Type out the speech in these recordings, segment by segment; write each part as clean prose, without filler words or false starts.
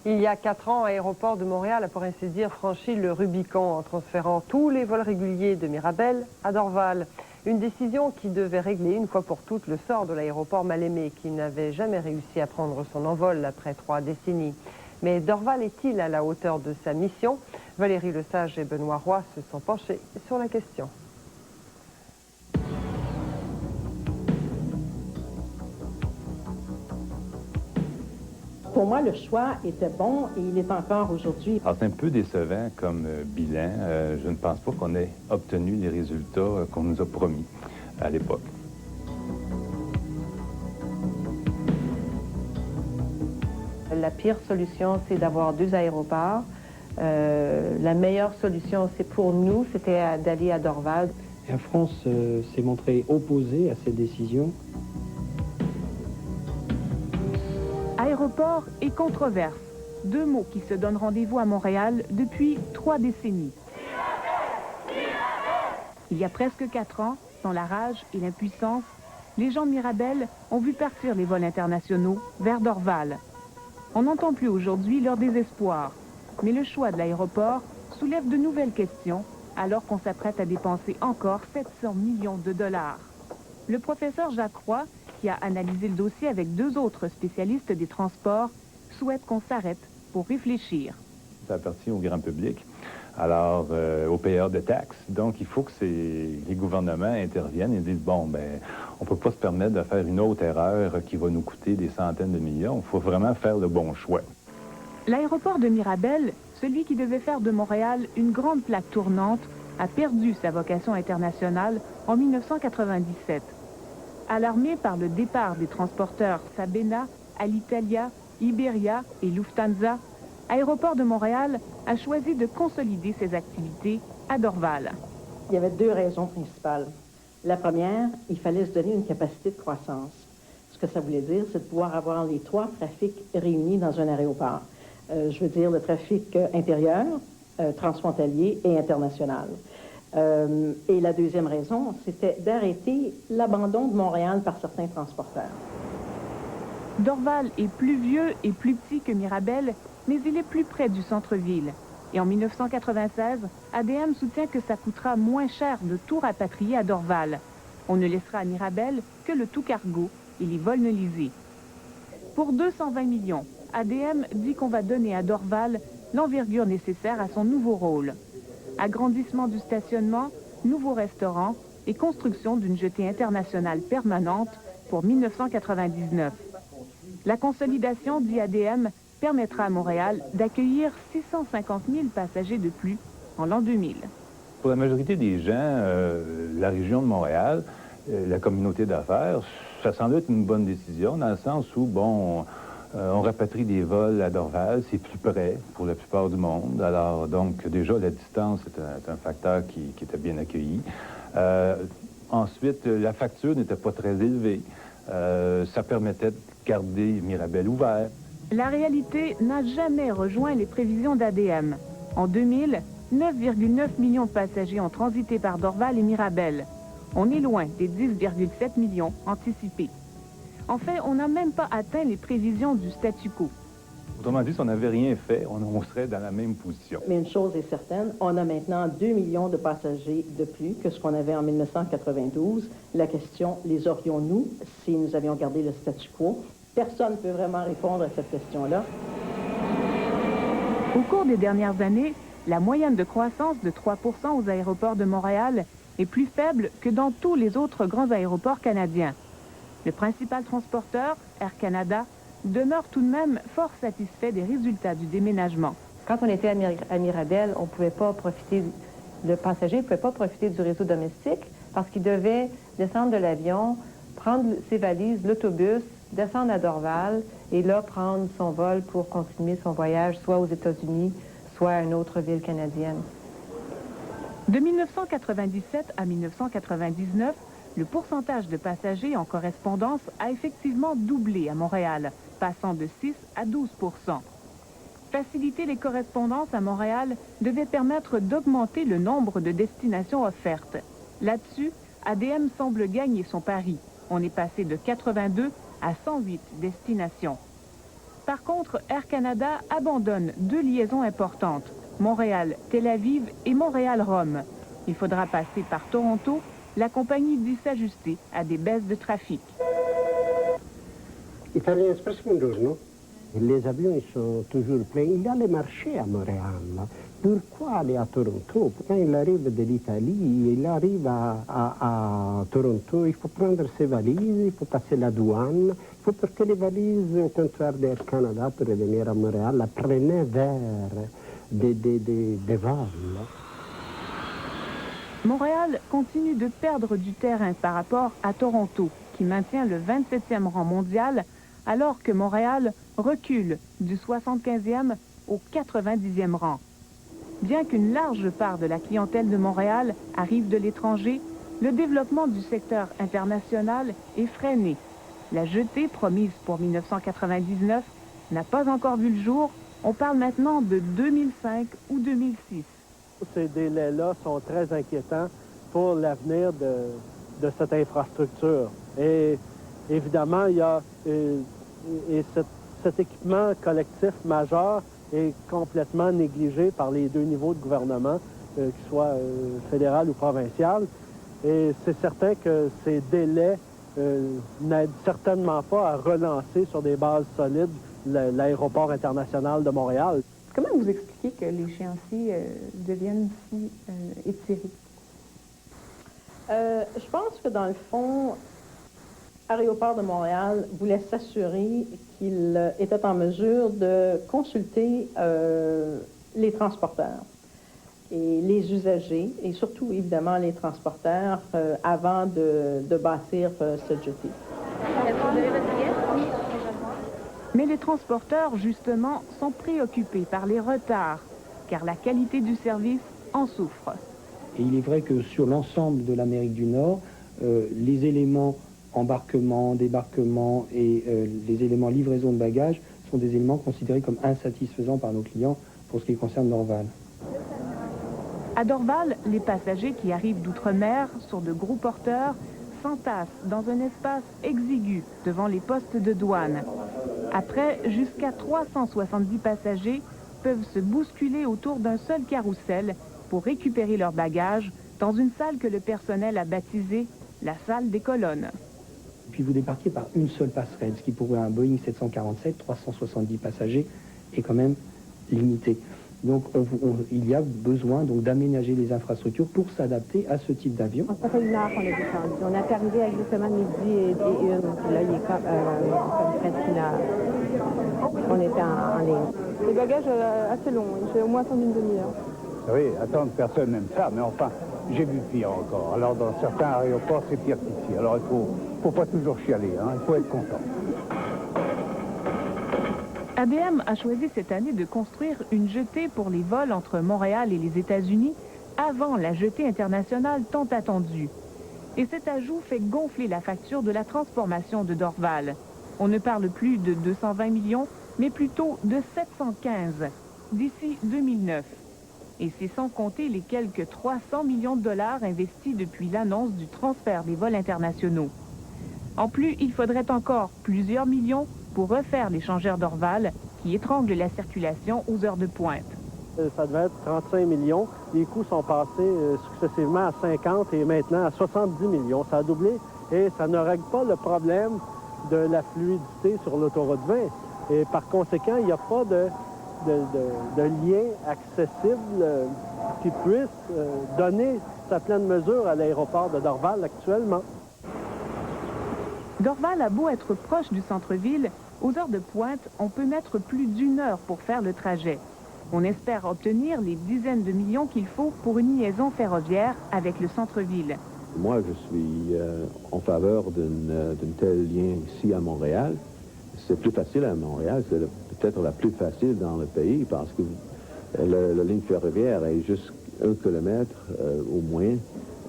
Il y a 4 ans, Aéroport de Montréal a pour ainsi dire franchi le Rubicon en transférant tous les vols réguliers de Mirabel à Dorval. Une décision qui devait régler une fois pour toutes le sort de l'aéroport mal-aimé qui n'avait jamais réussi à prendre son envol après 3 décennies. Mais Dorval est-il à la hauteur de sa mission? Valérie Lesage et Benoît Roy se sont penchés sur la question. Pour moi, le choix était bon et il est encore aujourd'hui. Alors, c'est un peu décevant comme bilan. Je ne pense pas qu'on ait obtenu les résultats qu'on nous a promis à l'époque. La pire solution, c'est d'avoir 2 aéroports. La meilleure solution, c'est pour nous, c'était d'aller à Dorval. Air France s'est montrée opposée à cette décision. Aéroport et controverse, 2 mots qui se donnent rendez-vous à Montréal depuis 3 décennies. Il y a presque 4 ans, dans la rage et l'impuissance, les gens de Mirabel ont vu partir les vols internationaux vers Dorval. On n'entend plus aujourd'hui leur désespoir, mais le choix de l'aéroport soulève de nouvelles questions alors qu'on s'apprête à dépenser encore 700 millions de dollars. Le professeur Jacques Roy, qui a analysé le dossier avec 2 autres spécialistes des transports, souhaite qu'on s'arrête pour réfléchir. Ça appartient au grand public, alors aux payeurs de taxes. Donc, il faut que les gouvernements interviennent et disent, bon, ben, on ne peut pas se permettre de faire une autre erreur qui va nous coûter des centaines de millions. Il faut vraiment faire le bon choix. L'aéroport de Mirabel, celui qui devait faire de Montréal une grande plaque tournante, a perdu sa vocation internationale en 1997. Alarmé par le départ des transporteurs Sabena, Alitalia, Iberia et Lufthansa, Aéroport de Montréal a choisi de consolider ses activités à Dorval. Il y avait 2 raisons principales. La première, il fallait se donner une capacité de croissance. Ce que ça voulait dire, c'est de pouvoir avoir les 3 trafics réunis dans un aéroport. Je veux dire le trafic intérieur, transfrontalier et international. Et la deuxième raison, c'était d'arrêter l'abandon de Montréal par certains transporteurs. Dorval est plus vieux et plus petit que Mirabel, mais il est plus près du centre-ville. Et en 1996, ADM soutient que ça coûtera moins cher de tout rapatrier à Dorval. On ne laissera à Mirabel que le tout cargo et les vols nolisés. Pour 220 millions, ADM dit qu'on va donner à Dorval l'envergure nécessaire à son nouveau rôle. Agrandissement du stationnement, nouveaux restaurants et construction d'une jetée internationale permanente pour 1999. La consolidation, dit ADM, permettra à Montréal d'accueillir 650 000 passagers de plus en l'an 2000. Pour la majorité des gens, la région de Montréal, la communauté d'affaires, ça semble être une bonne décision dans le sens où, bon, on rapatrie des vols à Dorval, c'est plus près pour la plupart du monde. Alors, donc, déjà, la distance est un facteur qui était bien accueilli. Ensuite, la facture n'était pas très élevée. Ça permettait de garder Mirabel ouvert. La réalité n'a jamais rejoint les prévisions d'ADM. En 2000, 9,9 millions de passagers ont transité par Dorval et Mirabel. On est loin des 10,7 millions anticipés. En fait, on n'a même pas atteint les prévisions du statu quo. Autrement dit, si on n'avait rien fait, on serait dans la même position. Mais une chose est certaine, on a maintenant 2 millions de passagers de plus que ce qu'on avait en 1992. La question, les aurions-nous si nous avions gardé le statu quo? Personne ne peut vraiment répondre à cette question-là. Au cours des dernières années, la moyenne de croissance de 3 % aux aéroports de Montréal est plus faible que dans tous les autres grands aéroports canadiens. Le principal transporteur, Air Canada, demeure tout de même fort satisfait des résultats du déménagement. Quand on était à Mirabel, on pouvait pas profiter, le passager ne pouvait pas profiter du réseau domestique parce qu'il devait descendre de l'avion, prendre ses valises, l'autobus, descendre à Dorval et là prendre son vol pour continuer son voyage soit aux États-Unis, soit à une autre ville canadienne. De 1997 à 1999, le pourcentage de passagers en correspondance a effectivement doublé à Montréal, passant de 6 à 12 %. Faciliter les correspondances à Montréal devait permettre d'augmenter le nombre de destinations offertes. Là-dessus, ADM semble gagner son pari. On est passé de 82 à 108 destinations. Par contre, Air Canada abandonne 2 liaisons importantes, Montréal-Tel Aviv et Montréal-Rome. Il faudra passer par Toronto. La compagnie dit s'ajuster à des baisses de trafic. Italien Express, buongiorno. Les avions ils sont toujours pleins. Il y a les marchés à Montréal. Pourquoi aller à Toronto? Quand il arrive de l'Italie, il arrive à Toronto, il faut prendre ses valises, il faut passer la douane, il faut porter les valises au comptoir d'Air Canada pour revenir à Montréal, la prener vers des vols. Montréal continue de perdre du terrain par rapport à Toronto, qui maintient le 27e rang mondial, alors que Montréal recule du 75e au 90e rang. Bien qu'une large part de la clientèle de Montréal arrive de l'étranger, le développement du secteur international est freiné. La jetée promise pour 1999 n'a pas encore vu le jour. On parle maintenant de 2005 ou 2006. Ces délais-là sont très inquiétants pour l'avenir de cette infrastructure. Et évidemment, il y a cet équipement collectif majeur est complètement négligé par les 2 niveaux de gouvernement, qu'ils soient fédéral ou provincial. Et c'est certain que ces délais n'aident certainement pas à relancer sur des bases solides l'aéroport international de Montréal. Comment vous expliquez que l'échéancier devienne si étiré? Je pense que dans le fond, Aéroport de Montréal voulait s'assurer qu'il était en mesure de consulter les transporteurs et les usagers, et surtout, évidemment, les transporteurs, avant de bâtir cette jetée. Est-ce que vous avez votre billet? Oui. Mais les transporteurs, justement, sont préoccupés par les retards, car la qualité du service en souffre. Et il est vrai que sur l'ensemble de l'Amérique du Nord, les éléments embarquement, débarquement et les éléments livraison de bagages sont des éléments considérés comme insatisfaisants par nos clients pour ce qui concerne Dorval. À Dorval, les passagers qui arrivent d'outre-mer sur de gros porteurs s'entassent dans un espace exigu devant les postes de douane. Après, jusqu'à 370 passagers peuvent se bousculer autour d'un seul carrousel pour récupérer leurs bagages dans une salle que le personnel a baptisée la salle des colonnes. Puis vous débarquez par une seule passerelle, ce qui pour un Boeing 747, 370 passagers, est quand même limité. Donc il y a besoin d'aménager les infrastructures pour s'adapter à ce type d'avion. Ça fait 1 heure qu'on est descendu. On est arrivé à exactement midi et 1. Puis là, il est comme presque là. On était en ligne. Les bagages assez longs. J'ai au moins attendu une demi-heure. Oui, attendre, personne n'aime ça, mais enfin, j'ai vu pire encore. Alors, dans certains aéroports, c'est pire qu'ici. Alors, il faut pas toujours chialer, hein, il faut être content. ADM a choisi cette année de construire une jetée pour les vols entre Montréal et les États-Unis avant la jetée internationale tant attendue. Et cet ajout fait gonfler la facture de la transformation de Dorval. On ne parle plus de 220 millions, mais plutôt de 715 d'ici 2009. Et c'est sans compter les quelques 300 millions de dollars investis depuis l'annonce du transfert des vols internationaux. En plus, il faudrait encore plusieurs millions pour refaire l'échangeur d'Orval qui étrangle la circulation aux heures de pointe. Ça devait être 35 millions. Les coûts sont passés successivement à 50 et maintenant à 70 millions. Ça a doublé et ça ne règle pas le problème de la fluidité sur l'autoroute 20. Et par conséquent, il n'y a pas de lien accessible qui puisse donner sa pleine mesure à l'aéroport de Dorval actuellement. Dorval a beau être proche du centre-ville, aux heures de pointe, on peut mettre plus d'1 heure pour faire le trajet. On espère obtenir les dizaines de millions qu'il faut pour une liaison ferroviaire avec le centre-ville. Moi, je suis en faveur d'un tel lien ici à Montréal. C'est plus facile à Montréal, c'est peut-être la plus facile dans le pays parce que la ligne ferroviaire est juste 1 kilomètre au moins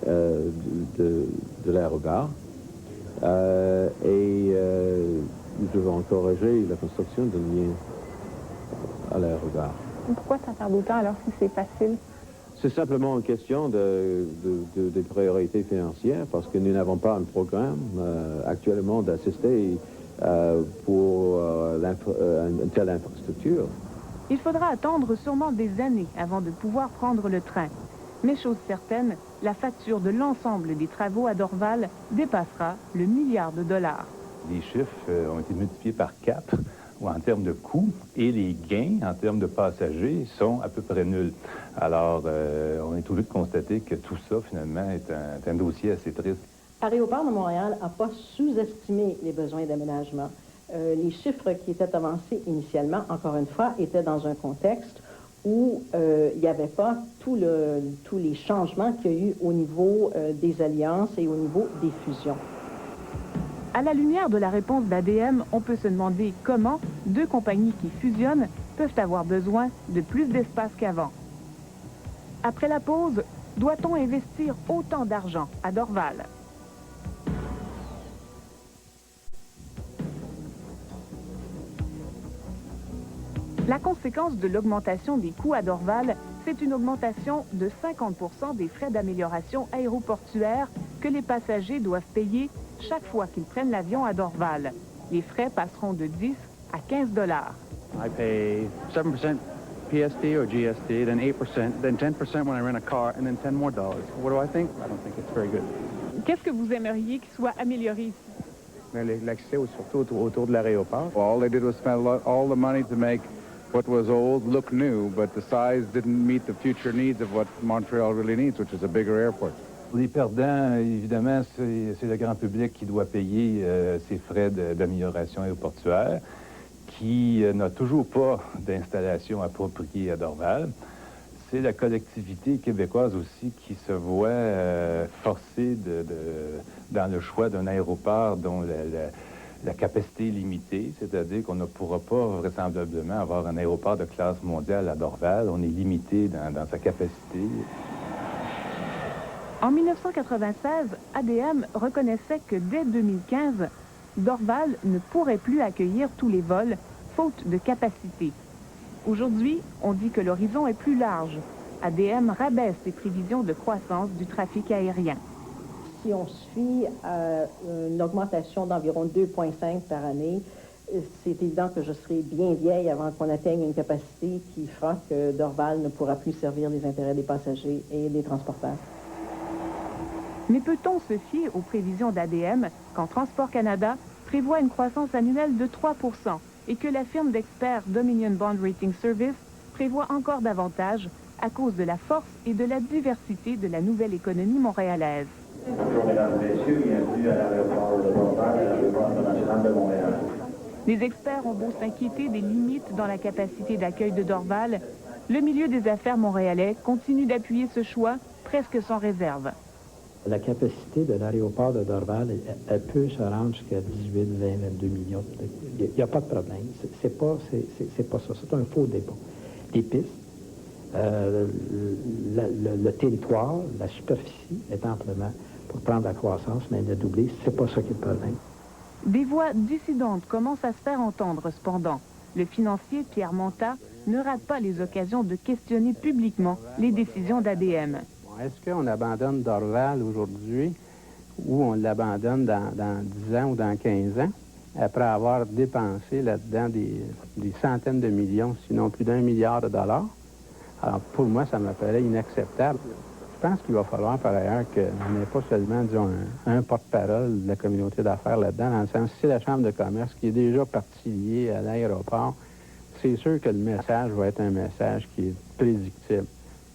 de l'aérogare. Nous devons encourager la construction d'un lien à l'aérogare. Pourquoi ça tarde autant alors si c'est facile? C'est simplement une question de priorités financières parce que nous n'avons pas un programme actuellement d'assister pour une telle infrastructure. Il faudra attendre sûrement des années avant de pouvoir prendre le train. Mais chose certaine, la facture de l'ensemble des travaux à Dorval dépassera le milliard de dollars. Les chiffres ont été multipliés par 4 en termes de coûts et les gains en termes de passagers sont à peu près nuls. Alors, on est obligé de constater que tout ça, finalement, est un dossier assez triste. Aéroport de Montréal n'a pas sous-estimé les besoins d'aménagement. Les chiffres qui étaient avancés initialement, encore une fois, étaient dans un contexte où il n'y avait pas tous les changements qu'il y a eu au niveau des alliances et au niveau des fusions. À la lumière de la réponse d'ADM, on peut se demander comment deux compagnies qui fusionnent peuvent avoir besoin de plus d'espace qu'avant. Après la pause, doit-on investir autant d'argent à Dorval? La conséquence de l'augmentation des coûts à Dorval, c'est une augmentation de 50% des frais d'amélioration aéroportuaire que les passagers doivent payer chaque fois qu'ils prennent l'avion à Dorval. Les frais passeront de 10 à 15 $. I pay 7% PST or GST, then 8%, then 10% when I rent a car, and then $10 more. What do I think? I don't think it's very good. Qu'est-ce que vous aimeriez qu'il soit amélioré ici? L'accès surtout autour de l'aéroport. All they did was spend all the money to make what was old look new, but the size didn't meet the future needs of what Montreal really needs, which is a bigger airport. Les perdants, évidemment, c'est le grand public qui doit payer ces frais d'amélioration aéroportuaire, qui n'a toujours pas d'installation appropriée à Dorval. C'est la collectivité québécoise aussi qui se voit forcée dans le choix d'un aéroport dont la capacité est limitée, c'est-à-dire qu'on ne pourra pas vraisemblablement avoir un aéroport de classe mondiale à Dorval. On est limité dans sa capacité. En 1996, ADM reconnaissait que dès 2015, Dorval ne pourrait plus accueillir tous les vols, faute de capacité. Aujourd'hui, on dit que l'horizon est plus large. ADM rabaisse ses prévisions de croissance du trafic aérien. Si on suit une augmentation d'environ 2,5 par année, c'est évident que je serai bien vieille avant qu'on atteigne une capacité qui fera que Dorval ne pourra plus servir les intérêts des passagers et des transporteurs. Mais peut-on se fier aux prévisions d'ADM quand Transport Canada prévoit une croissance annuelle de 3 % et que la firme d'experts Dominion Bond Rating Service prévoit encore davantage à cause de la force et de la diversité de la nouvelle économie montréalaise? Bonjour, mesdames et messieurs, bienvenue à l'aéroport de Dorval et à l'aéroport international de Montréal. Les experts ont beau s'inquiéter des limites dans la capacité d'accueil de Dorval, le milieu des affaires montréalais continue d'appuyer ce choix presque sans réserve. La capacité de l'aéroport de Dorval, elle peut se rendre jusqu'à 18, 20, 22 millions. Il n'y a pas de problème. C'est pas ça. C'est un faux débat. Les pistes, le territoire, la superficie est amplement pour prendre la croissance, mais le doubler, c'est pas ça qui est le problème. Des voix dissidentes commencent à se faire entendre cependant. Le financier Pierre Monta ne rate pas les occasions de questionner publiquement les décisions d'ADM. Est-ce qu'on abandonne Dorval aujourd'hui ou on l'abandonne dans 10 ans ou dans 15 ans, après avoir dépensé là-dedans des centaines de millions, sinon plus d'1 milliard de dollars? Alors, pour moi, ça me paraît inacceptable. Je pense qu'il va falloir, par ailleurs, qu'on n'ait pas seulement, disons, un porte-parole de la communauté d'affaires là-dedans, dans le sens, c'est la Chambre de commerce qui est déjà partie liée à l'aéroport. C'est sûr que le message va être un message qui est prédictible.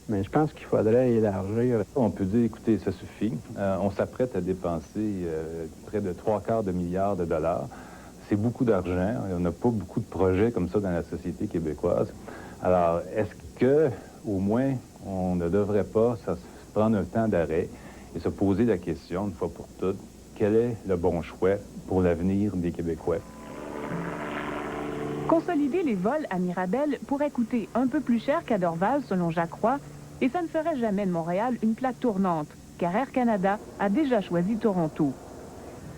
Mais je pense qu'il faudrait élargir. On peut dire, écoutez, ça suffit. On s'apprête à dépenser près de 3/4 de milliard de dollars. C'est beaucoup d'argent. On n'a pas beaucoup de projets comme ça dans la société québécoise. Alors, est-ce que, au moins, on ne devrait pas prendre un temps d'arrêt et se poser la question, une fois pour toutes, quel est le bon choix pour l'avenir des Québécois? Consolider les vols à Mirabel pourrait coûter un peu plus cher qu'à Dorval, selon Jacques Roy, et ça ne ferait jamais de Montréal une plaque tournante, car Air Canada a déjà choisi Toronto.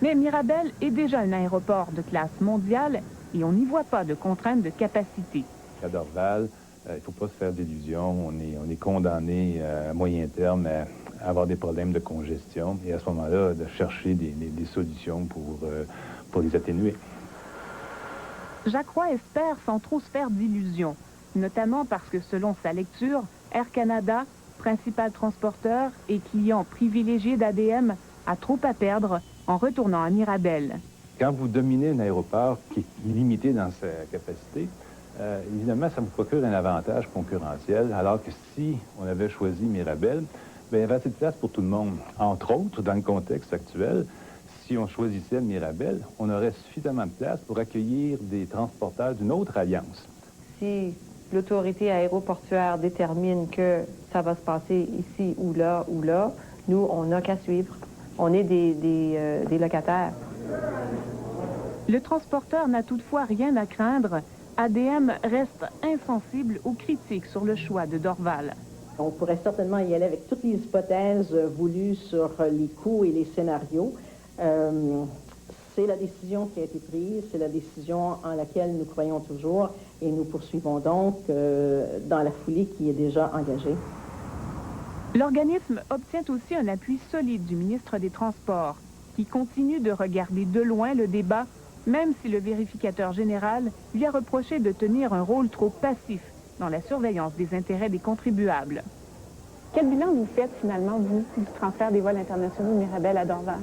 Mais Mirabel est déjà un aéroport de classe mondiale et on n'y voit pas de contraintes de capacité. À Dorval, il ne faut pas se faire d'illusions. On est condamné à moyen terme à avoir des problèmes de congestion et à ce moment-là, de chercher des solutions pour les atténuer. Jacques Roy espère sans trop se faire d'illusions, notamment parce que selon sa lecture, Air Canada, principal transporteur et client privilégié d'ADM, a trop à perdre en retournant à Mirabel. Quand vous dominez un aéroport qui est limité dans sa capacité, évidemment, ça vous procure un avantage concurrentiel, alors que si on avait choisi Mirabel, bien, il y avait assez de place pour tout le monde. Entre autres, dans le contexte actuel, si on choisissait Mirabel, on aurait suffisamment de place pour accueillir des transporteurs d'une autre alliance. Si l'autorité aéroportuaire détermine que ça va se passer ici ou là, nous, on n'a qu'à suivre. On est des locataires. Le transporteur n'a toutefois rien à craindre. ADM reste insensible aux critiques sur le choix de Dorval. On pourrait certainement y aller avec toutes les hypothèses voulues sur les coûts et les scénarios. C'est la décision qui a été prise, c'est la décision en laquelle nous croyons toujours et nous poursuivons donc dans la foulée qui est déjà engagée. L'organisme obtient aussi un appui solide du ministre des Transports, qui continue de regarder de loin le débat, même si le vérificateur général lui a reproché de tenir un rôle trop passif dans la surveillance des intérêts des contribuables. Quel bilan vous faites finalement, vous, du transfert des vols internationaux de Mirabel à Dorval?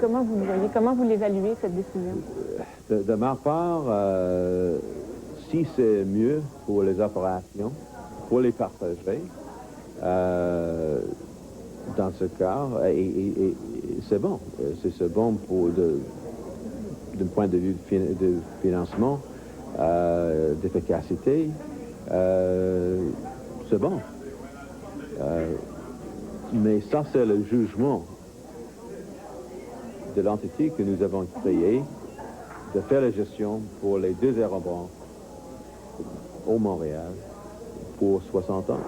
Comment vous le voyez? Comment vous l'évaluez, cette décision? De ma part, si c'est mieux pour les opérations, pour les passagers, dans ce cas, et c'est bon. C'est bon d'un point de vue de financement, d'efficacité. C'est bon. Mais ça, c'est le jugement de l'entité que nous avons créée de faire la gestion pour les deux aéroports au Montréal pour 60 ans.